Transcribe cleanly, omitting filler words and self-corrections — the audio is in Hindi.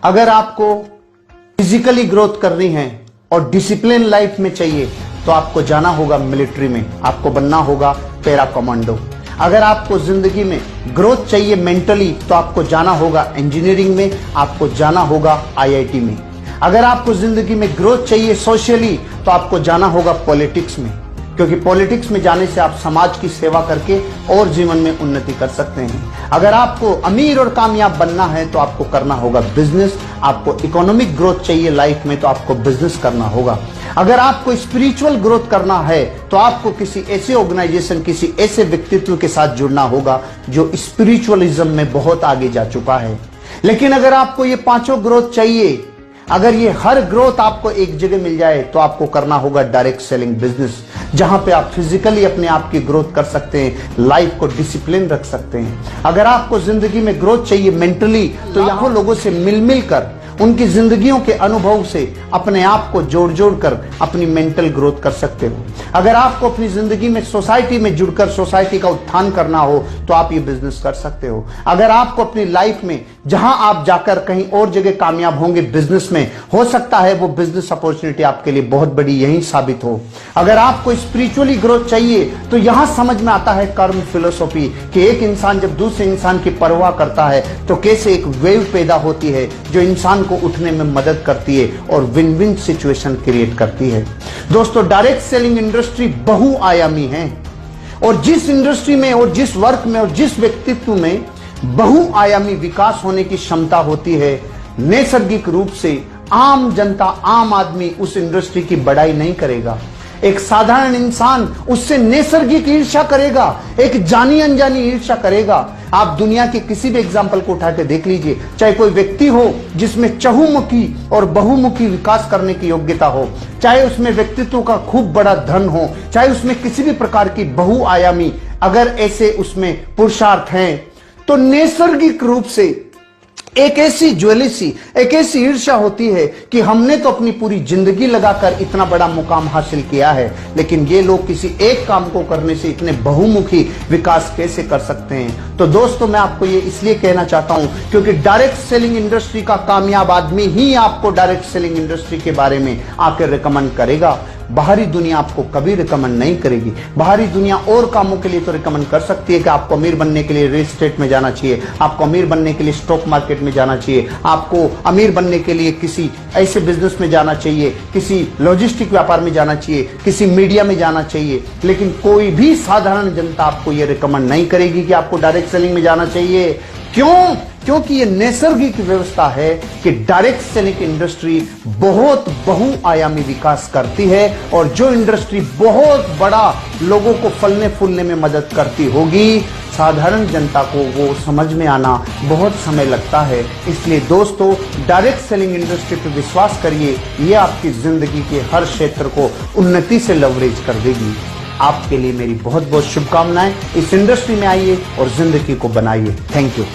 अगर आपको फिजिकली ग्रोथ करनी है और डिसिप्लिन लाइफ में चाहिए तो आपको जाना होगा मिलिट्री में, आपको बनना होगा पैरा कमांडो। अगर आपको जिंदगी में ग्रोथ चाहिए मेंटली तो आपको जाना होगा इंजीनियरिंग में, आपको जाना होगा आईआईटी में। अगर आपको जिंदगी में ग्रोथ चाहिए सोशली तो आपको जाना होगा पॉलिटिक्स में, क्योंकि पॉलिटिक्स में जाने से आप समाज की सेवा करके और जीवन में उन्नति कर सकते हैं। अगर आपको अमीर और कामयाब बनना है तो आपको करना होगा बिजनेस। आपको इकोनॉमिक ग्रोथ चाहिए लाइफ में तो आपको बिजनेस करना होगा। अगर आपको स्पिरिचुअल ग्रोथ करना है तो आपको किसी ऐसे ऑर्गेनाइजेशन, किसी ऐसे व्यक्तित्व के साथ जुड़ना होगा जो स्पिरिचुअलिज्म में बहुत आगे जा चुका है। लेकिन अगर आपको ये पांचों ग्रोथ चाहिए, अगर ये हर ग्रोथ आपको एक जगह मिल जाए तो आपको करना होगा डायरेक्ट सेलिंग बिजनेस, जहां पे आप फिजिकली अपने आप की ग्रोथ कर सकते हैं, लाइफ को डिसिप्लिन रख सकते हैं। अगर आपको जिंदगी में ग्रोथ चाहिए मेंटली तो यहाँ लोगों से मिल मिल कर, उनकी जिंदगियों के अनुभव से अपने आप को जोड़ जोड़ कर अपनी मेंटल ग्रोथ कर सकते हो। अगर आपको अपनी जिंदगी में सोसाइटी में जुड़कर सोसाइटी का उत्थान करना हो तो आप ये बिजनेस कर सकते हो। अगर आपको अपनी लाइफ में जहां आप जाकर कहीं और जगह कामयाब होंगे बिजनेस में, हो सकता है वो बिजनेस अपॉर्चुनिटी आपके लिए बहुत बड़ी यही साबित हो। अगर आपको स्पिरिचुअली ग्रोथ चाहिए तो यहां समझ में आता है कर्म फिलोसॉफी कि एक इंसान जब दूसरे इंसान की परवाह करता है तो कैसे एक वेव पैदा होती है जो इंसान को उठने में मदद करती है और विन विन सिचुएशन क्रिएट करती है। दोस्तों, डायरेक्ट सेलिंग इंडस्ट्री बहुआयामी है और जिस इंडस्ट्री में और जिस वर्क में और जिस व्यक्तित्व में बहुआयामी विकास होने की क्षमता होती है, नैसर्गिक रूप से आम जनता, आम आदमी उस इंडस्ट्री की बड़ाई नहीं करेगा। एक साधारण इंसान उससे नैसर्गिक ईर्ष्या करेगा, एक जानी अनजानी ईर्ष्या करेगा। आप दुनिया के किसी भी एग्जाम्पल को उठा के देख लीजिए, चाहे कोई व्यक्ति हो जिसमें चहुमुखी और बहुमुखी विकास करने की योग्यता हो, चाहे उसमें व्यक्तित्व का खूब बड़ा धन हो, चाहे उसमें किसी भी प्रकार की बहुआयामी अगर ऐसे उसमें पुरुषार्थ हैं, तो नैसर्गिक रूप से एक ऐसी ज्वेलिसी, एक ऐसी ईर्ष्या होती है कि हमने तो अपनी पूरी जिंदगी लगाकर इतना बड़ा मुकाम हासिल किया है, लेकिन ये लोग किसी एक काम को करने से इतने बहुमुखी विकास कैसे कर सकते हैं। तो दोस्तों, मैं आपको ये इसलिए कहना चाहता हूं क्योंकि डायरेक्ट सेलिंग इंडस्ट्री का कामयाब आदमी ही आपको डायरेक्ट सेलिंग इंडस्ट्री के बारे में आकर रिकमेंड करेगा। बाहरी दुनिया आपको कभी रिकमेंड नहीं करेगी। बाहरी दुनिया और कामों के लिए तो रिकमेंड कर सकती है कि आपको अमीर बनने के लिए रियल एस्टेट में जाना चाहिए, आपको अमीर बनने के लिए स्टॉक मार्केट में जाना चाहिए, आपको अमीर बनने के लिए किसी ऐसे बिजनेस में जाना चाहिए, किसी लॉजिस्टिक व्यापार में जाना चाहिए, किसी मीडिया में जाना चाहिए। लेकिन कोई भी साधारण जनता आपको यह रिकमेंड नहीं करेगी कि आपको डायरेक्ट सेलिंग में जाना चाहिए। क्यों? क्योंकि ये नैसर्गिक व्यवस्था है कि डायरेक्ट सेलिंग इंडस्ट्री बहुत बहुआयामी विकास करती है और जो इंडस्ट्री बहुत बड़ा लोगों को फलने फूलने में मदद करती होगी, साधारण जनता को वो समझ में आना बहुत समय लगता है। इसलिए दोस्तों, डायरेक्ट सेलिंग इंडस्ट्री पर विश्वास करिए, ये आपकी जिंदगी के हर क्षेत्र को उन्नति से लवरेज कर देगी। आपके लिए मेरी बहुत बहुत शुभकामनाएं। इस इंडस्ट्री में आइए और जिंदगी को बनाइए। Thank you.